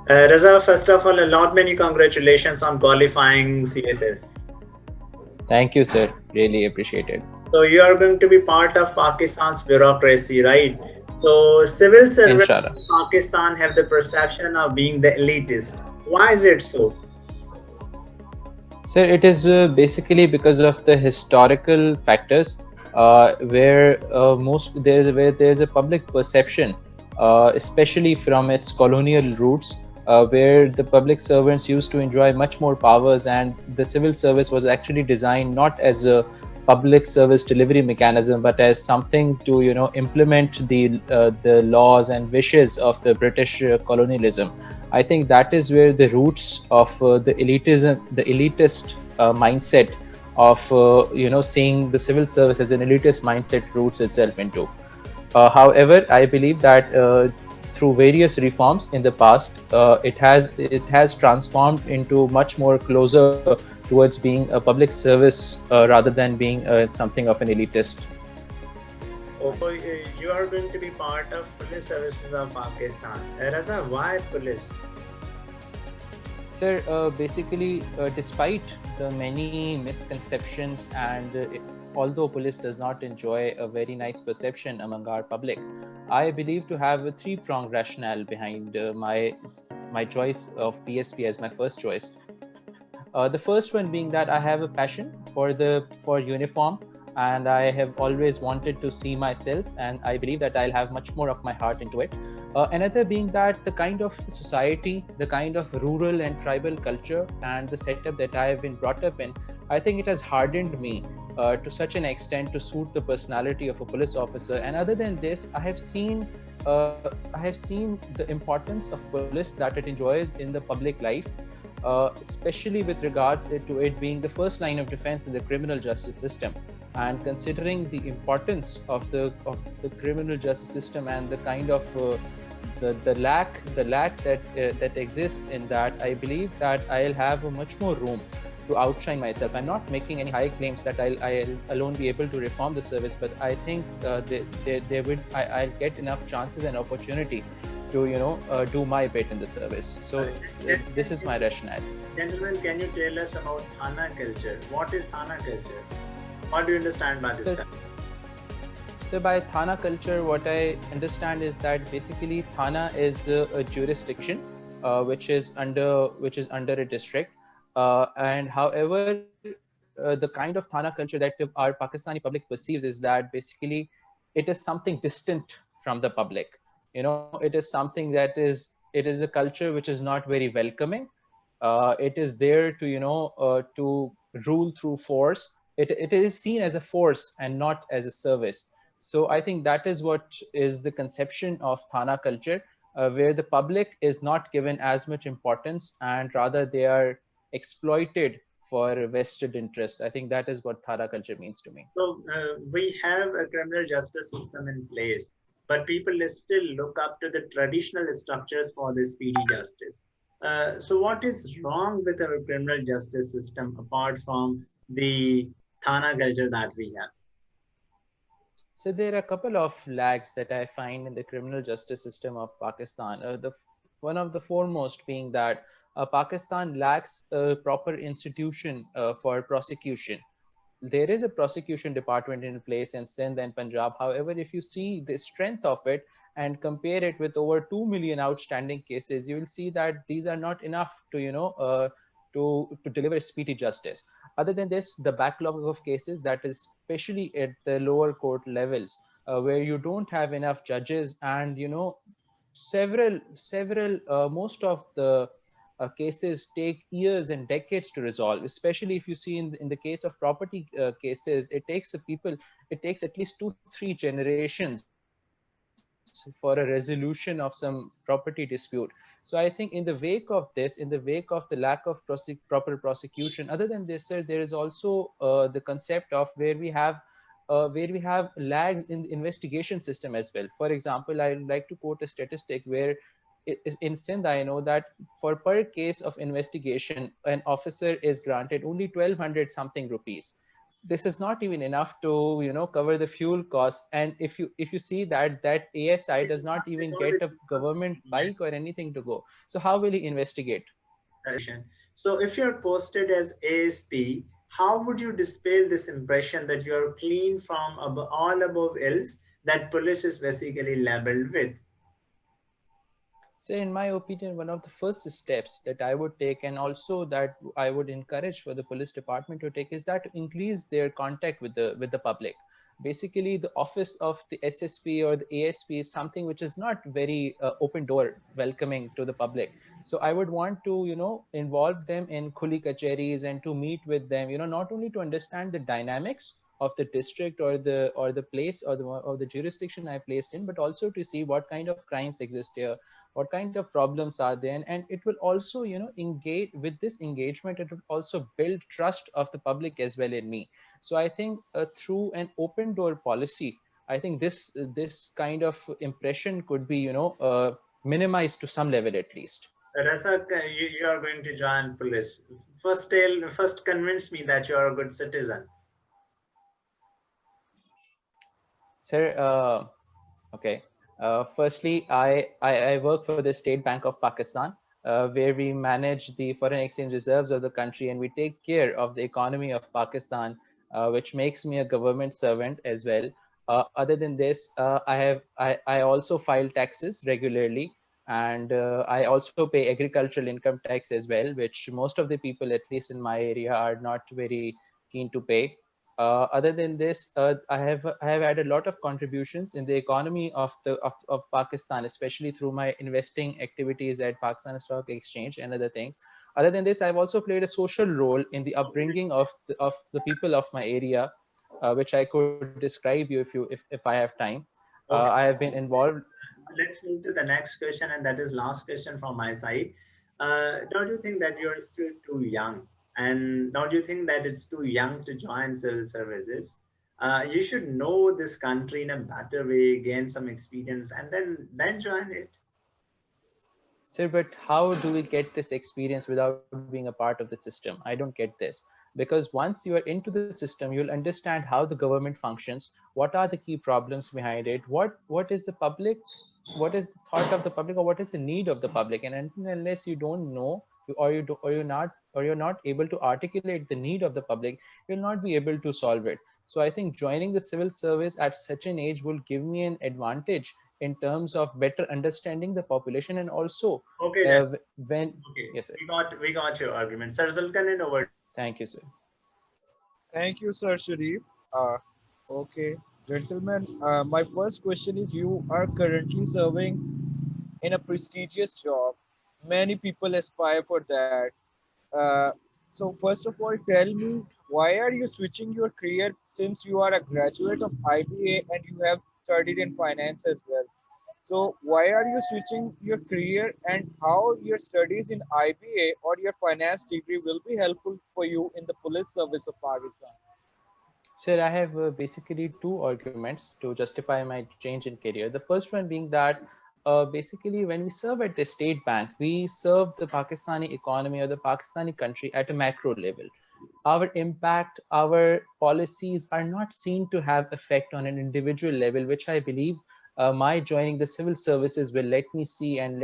Raza, first of all, a lot many congratulations on qualifying CSS. Thank you, sir. Really appreciate it. So you are going to be part of Pakistan's bureaucracy, right? So civil servants Inshallah. in Pakistan have the perception of being the elitist. Why is it so? Sir, it is basically because of the historical factors where where there is a public perception, especially from its colonial roots, where the public servants used to enjoy much more powers, and the civil service was actually designed not as a public service delivery mechanism, but as something to implement the laws and wishes of the British colonialism. I think that is where the roots of the elitist mindset of seeing the civil service as an elitist mindset roots itself into. However, I believe that through various reforms in the past, it has transformed into much more closer towards being a public service rather than being something of an elitist. So you are going to be part of police services of Pakistan. Raza, why police? Sir, basically, despite the many misconceptions and although police does not enjoy a very nice perception among our public, I believe to have a three-pronged rationale behind my choice of PSP as my first choice. The first one being that I have a passion for uniform, and I have always wanted to see myself, and I believe that I'll have much more of my heart into it. Another being that the kind of society, the kind of rural and tribal culture and the setup that I have been brought up in, I think it has hardened me to such an extent to suit the personality of a police officer. And other than this, I have seen the importance of police that it enjoys in the public life, especially with regards to it being the first line of defense in the criminal justice system. And considering the importance of the criminal justice system and the kind of the lack that exists in that, I believe that I'll have a much more room to outshine myself. I'm not making any high claims that I'll alone be able to reform the service, but I think I'll get enough chances and opportunity to do my bit in the service. So this is my rationale. Gentlemen, can you tell us about Thana culture? What is Thana culture? What do you understand by this So term? So by Thana culture, what I understand is that basically Thana is a jurisdiction which is under a district, and however, the kind of Thana culture that our Pakistani public perceives is that basically it is something distant from the public. It is something it is a culture which is not very welcoming. It is there to rule through force. It is seen as a force and not as a service. So I think that is what is the conception of Thana culture, where the public is not given as much importance and rather they are exploited for vested interests. I think that is what Thana culture means to me. So we have a criminal justice system in place, but people still look up to the traditional structures for the speedy justice. So what is wrong with our criminal justice system apart from the Thana culture that we have? So there are a couple of lags that I find in the criminal justice system of Pakistan. One of the foremost being that Pakistan lacks a proper institution for prosecution. There is a prosecution department in place in Sindh and Punjab. However, if you see the strength of it and compare it with over 2 million outstanding cases, you will see that these are not enough to deliver speedy justice. Other than this, the backlog of cases that is especially at the lower court levels, where you don't have enough judges, and several most of the cases take years and decades to resolve, especially if you see in the case of property cases. It takes at least 2-3 generations for a resolution of some property dispute. So I think in the wake of this, in the wake of the lack of proper prosecution, other than this, sir, there is also the concept of where we have lags in the investigation system as well. For example, I would like to quote a statistic where in Sindh, I know that for per case of investigation, an officer is granted only 1,200 something rupees. this is not even enough to cover the fuel costs. And if you see that ASI It does is not not even because get it a is government convenient. bike or anything to go, so how will he investigate? So if you're posted as ASP, how would you dispel this impression that you're clean from all above else that police is basically labeled with? So, in my opinion, one of the first steps that I would take, and also that I would encourage for the police department to take, is that to increase their contact with the public. Basically, the office of the SSP or the ASP is something which is not very open door welcoming to the public. So, I would want to involve them in khuli kacheris and to meet with them. Not only to understand the dynamics of the district or the place or the jurisdiction I placed in, but also to see what kind of crimes exist here, what kind of problems are there. And it will also engage with this engagement, it will also build trust of the public as well in me. So I think through an open door policy, I think this kind of impression could be minimized to some level at least. Rasak, you are going to join police. First convince me that you are a good citizen. Sir, okay. Firstly, I work for the State Bank of Pakistan, where we manage the foreign exchange reserves of the country, and we take care of the economy of Pakistan, which makes me a government servant as well. Other than this, I also file taxes regularly, and I also pay agricultural income tax as well, which most of the people, at least in my area, are not very keen to pay. Other than this, I have had a lot of contributions in the economy of Pakistan, especially through my investing activities at Pakistan Stock Exchange and other things. Other than this, I've also played a social role in the upbringing of the people of my area, which I could describe you if I have time. I Okay, have been involved. let's move to the next question, and that is last question from my side. Don't you think that you're still too young? And don't you think that it's too young to join civil services? You should know this country in a better way, gain some experience, and then join it. Sir, but how do we get this experience without being a part of the system? I don't get this. Because once you are into the system, you'll understand how the government functions, what are the key problems behind it, what is the public, what is the thought of the public, or what is the need of the public. And unless you don't know, or you're not able to articulate the need of the public, you'll not be able to solve it. So I think joining the civil service at such an age will give me an advantage in terms of better understanding the population. And also Okay, then. when Okay, yes sir. we got your argument. Sir Zulkarnain, over. Thank you, sir. Thank you, Sir Shareef. Uh, okay, gentlemen, my first question is you are currently serving in a prestigious job. Many people aspire for that. Uh, so, first of all, tell me why are you switching your career since you are a graduate of IBA and you have studied in finance as well? So, why are you switching your career and how your studies in IBA or your finance degree will be helpful for you in the police service of Pakistan? Sir, I have basically two arguments to justify my change in career. The first one being that basically when we serve at the state bank, we serve the Pakistani economy or the Pakistani country at a macro level. Our impact, our policies are not seen to have effect on an individual level, which I believe my joining the civil services will let me see and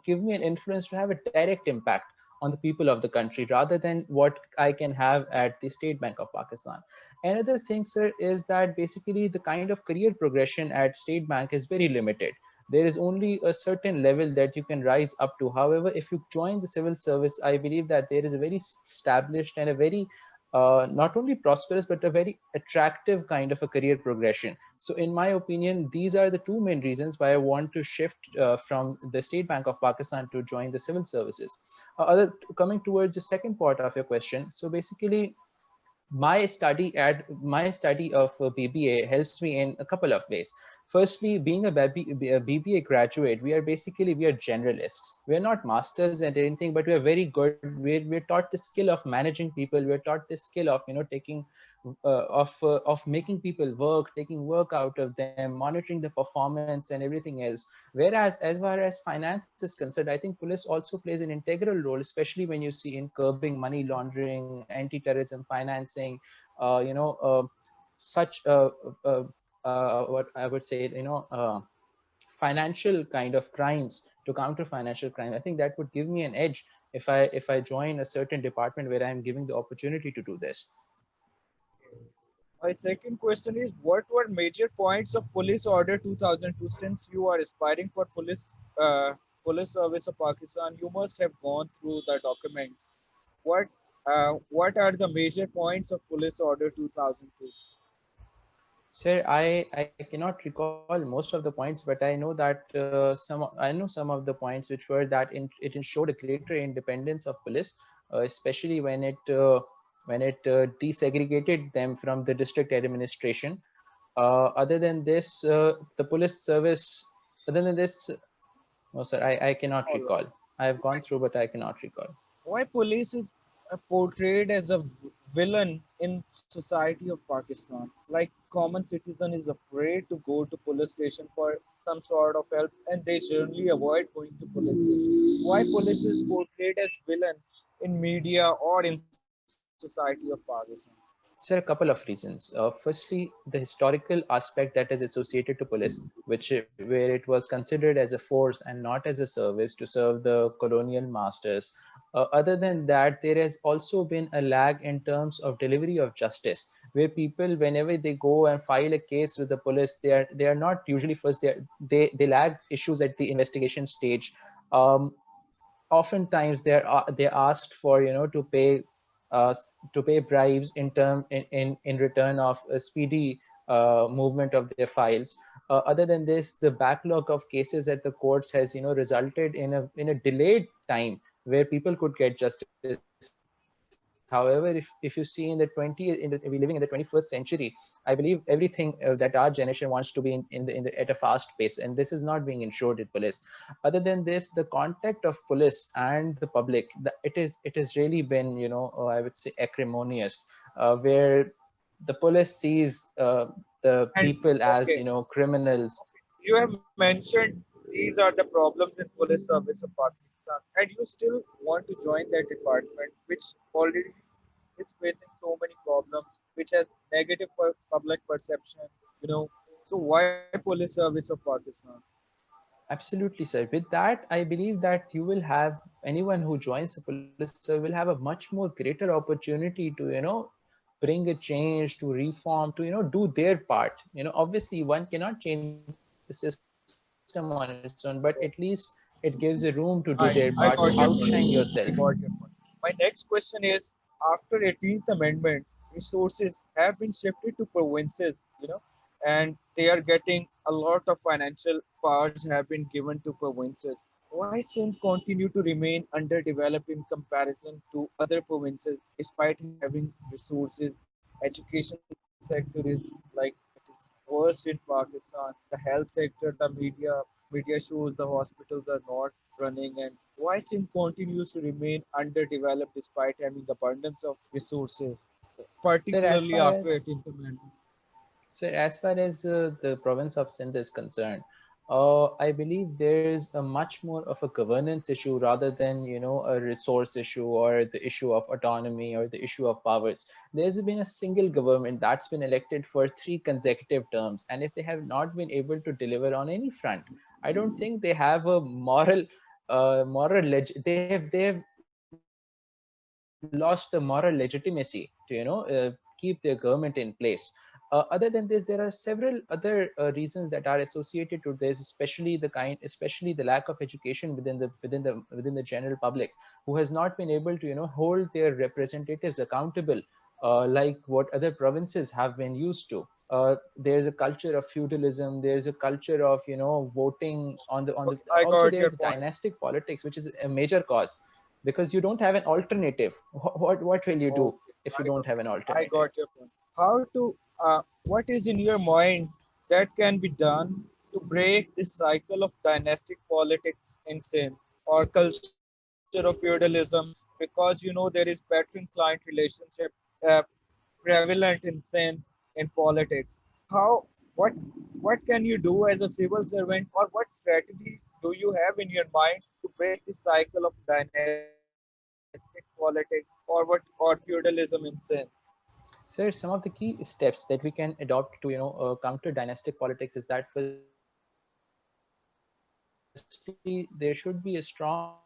give me an influence to have a direct impact on the people of the country rather than what I can have at the State Bank of Pakistan. Another thing, sir, is that basically the kind of career progression at State Bank is very limited. There is only a certain level that you can rise up to. However, if you join the civil service, I believe that there is a very established and a very not only prosperous but a very attractive kind of a career progression. So, in my opinion, these are the two main reasons why I want to shift from the State Bank of Pakistan to join the civil services. Coming towards the second part of your question, so basically my study of BBA helps me in a couple of ways. Firstly, being a BBA graduate, we are generalists. We are not masters at anything, but we are very good. We're taught the skill of managing people. We're taught the skill of taking of making people work, taking work out of them, monitoring the performance and everything else. Whereas as far as finance is concerned, I think police also plays an integral role, especially when you see in curbing money laundering, anti-terrorism financing, such uh, what I would say, financial kind of crimes, to counter financial crime. I think that would give me an edge if I join a certain department where I'm giving the opportunity to do this. My second question is, what were major points of Police Order 2002? Since you are aspiring for police service of Pakistan, you must have gone through the documents. What are the major points of Police Order 2002? Sir, I cannot recall most of the points, but I know that I know some of the points which were that it ensured a greater independence of police, especially when it desegregated them from the district administration. Other than this, the police service. Other than this, no, sir, I cannot All recall. right. I have gone through, but I cannot recall. Why police is portrayed as a villain in society of Pakistan? Like common citizen is afraid to go to police station for some sort of help, and they generally avoid going to police station. Why police is portrayed as villain in media or in society of Pakistan? Sir, a couple of reasons. Firstly, the historical aspect that is associated to police, where it was considered as a force and not as a service to serve the colonial masters. Other than that, there has also been a lag in terms of delivery of justice, where people, whenever they go and file a case with the police, they are not usually first. They lag issues at the investigation stage. Um, Oftentimes they're asked for, to pay bribes in return of a speedy movement of their files. Other than this, the backlog of cases at the courts has, resulted in a delayed time where people could get justice. However, if you see we living in the 21st century, I believe everything that our generation wants to be at a fast pace, and this is not being ensured in police. Other than this, the contact of police and the public, it has really been, I would say, acrimonious, where the police sees the And people as, okay, criminals. you have mentioned these are the problems in police service of Pakistan, and you still want to join that department, which already is facing so many problems, which has negative public perception, you know. So why police service of Pakistan? Absolutely, sir. With that, I believe that you will have anyone who joins the police service will have a much more greater opportunity to, bring a change, to reform, to, do their part. Obviously, one cannot change the system on its own, but at least it gives a room to do their part, to outshine yourself. I got your point. I got your point. My next question is, after 18th Amendment, resources have been shifted to provinces, and they are getting a lot of financial powers have been given to provinces. Why Sindh continue to remain underdeveloped in comparison to other provinces despite having resources? Education sector is like it is worst in Pakistan. The health sector, the media shows the hospitals are not running, and why Sindh continues to remain underdeveloped despite having abundance of resources, Sir, as particularly far after as 18th Amendment. So as far as the province of Sindh is concerned, I believe there is a much more of a governance issue rather than, a resource issue or the issue of autonomy or the issue of powers. There's been a single government that's been elected for 3 consecutive terms, and if they have not been able to deliver on any front, I don't think they have a they have lost the moral legitimacy to, keep their government in place. Other than this, there are several other reasons that are associated to this, especially the lack of education within the general public, who has not been able to, hold their representatives accountable, like what other provinces have been used to. There's a culture of feudalism. There's a culture of, voting on the. Okay, I Also, got your there's point. dynastic politics, which is a major cause, because you don't have an alternative. What will you do Okay, if you I don't got, have an I alternative? got your point. How to, what is in your mind that can be done to break this cycle of dynastic politics in Sindh or culture of feudalism? Because there is patron-client relationship uh, prevalent in Sindh in politics. How, what, what can you do as a civil servant, or what strategy do you have in your mind to break this cycle of dynastic politics or feudalism in Sindh? Sir, some of the key steps that we can adopt to counter dynastic politics is that firstly there should be a strong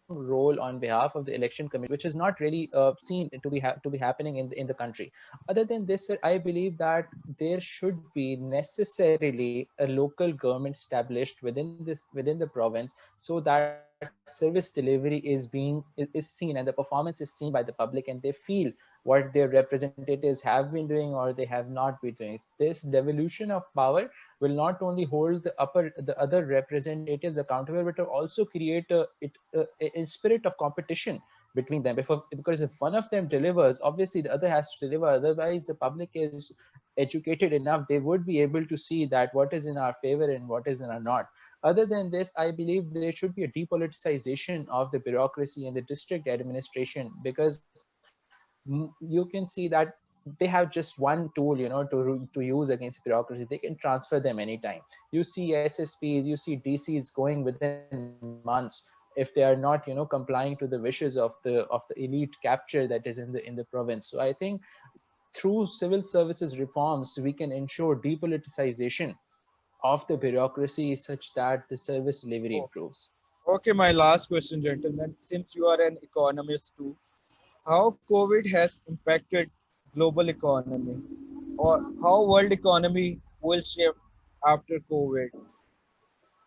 role on behalf of the election commission, which is not really seen to be happening in the country. Other than this, sir, I believe that there should be necessarily a local government established within the province, so that service delivery is seen and the performance is seen by the public, and they feel what their representatives have been doing or they have not been doing. This devolution of power will not only hold the other representatives accountable, but will also create a spirit of competition between them. Because if one of them delivers, obviously the other has to deliver. Otherwise, the public is educated enough; they would be able to see that what is in our favor and what is in our not. Other than this, I believe there should be a depoliticization of the bureaucracy and the district administration, because you can see that they have just one tool, to use against bureaucracy. They can transfer them anytime. You see SSPs, you see DCs going within months if they are not complying to the wishes of the elite capture that is in the province. So I think through civil services reforms we can ensure depoliticization of the bureaucracy such that the service delivery improves. Oh, okay, my last question, gentlemen. Since you are an economist too, how COVID has impacted global economy, or how world economy will shift after COVID?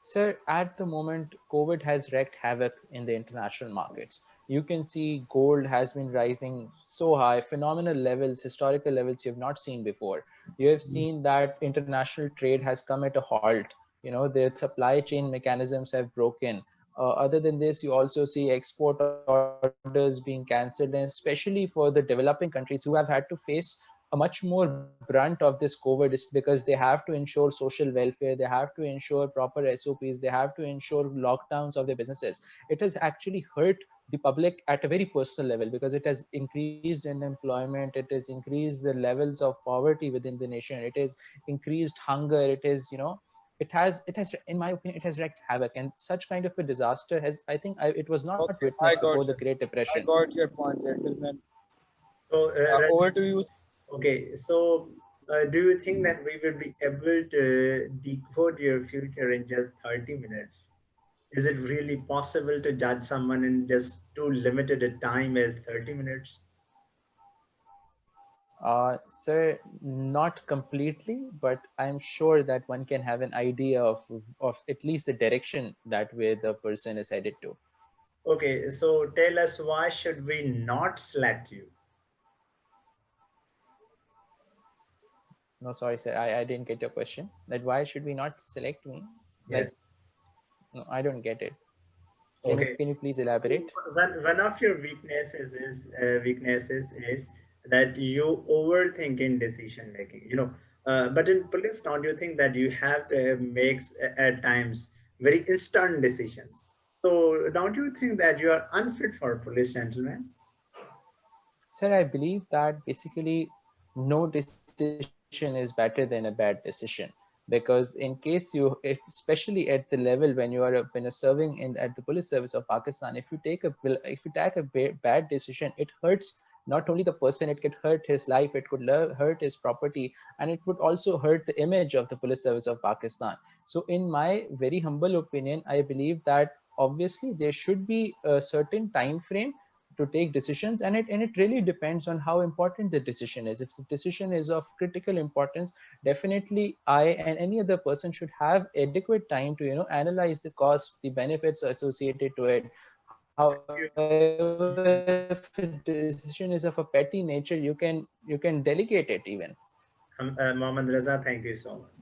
Sir, at the moment, COVID has wreaked havoc in the international markets. You can see gold has been rising so high, phenomenal levels, historical levels you have not seen before. You have seen that international trade has come at a halt. The supply chain mechanisms have broken. Other than this, you also see export orders being cancelled, and especially for the developing countries who have had to face a much more brunt of this COVID is because they have to ensure social welfare, they have to ensure proper SOPs, they have to ensure lockdowns of their businesses. It has actually hurt the public at a very personal level because it has increased unemployment, it has increased the levels of poverty within the nation, it has increased hunger, it has in my opinion it has wreaked havoc, and such kind of a disaster has it was not Okay, witnessed I before the got Great you. Depression. I got your point, gentlemen. So, Over to you. okay, so do you think that we will be able to decode your future in just 30 minutes? Is it really possible to judge someone in just too limited a time as 30 minutes? Sir, not completely, but I'm sure that one can have an idea of at least the direction that way the person is headed to. Okay, so tell us, why should we not select you? No, sorry, sir, I didn't get your question. That why should we not select me? Yes. Like, no, I don't get it. Okay. Can you please So elaborate? one of your weaknesses is that you overthink in decision making. But in police, don't you think that you have to make at times very instant decisions? So don't you think that you are unfit for police, gentlemen? Sir, I believe that basically no decision is better than a bad decision, because in case especially at the level when when you're serving at the police service of Pakistan, if you take a bad decision, it hurts not only the person, it could hurt his life, it could hurt his property, and it would also hurt the image of the police service of Pakistan. So, in my very humble opinion, I believe that obviously there should be a certain time frame to take decisions, and it really depends on how important the decision is. If the decision is of critical importance, definitely I and any other person should have adequate time to analyze the costs, the benefits associated to it. However, if a decision is of a petty nature, you can delegate it even. Mohammed Raza, thank you so much.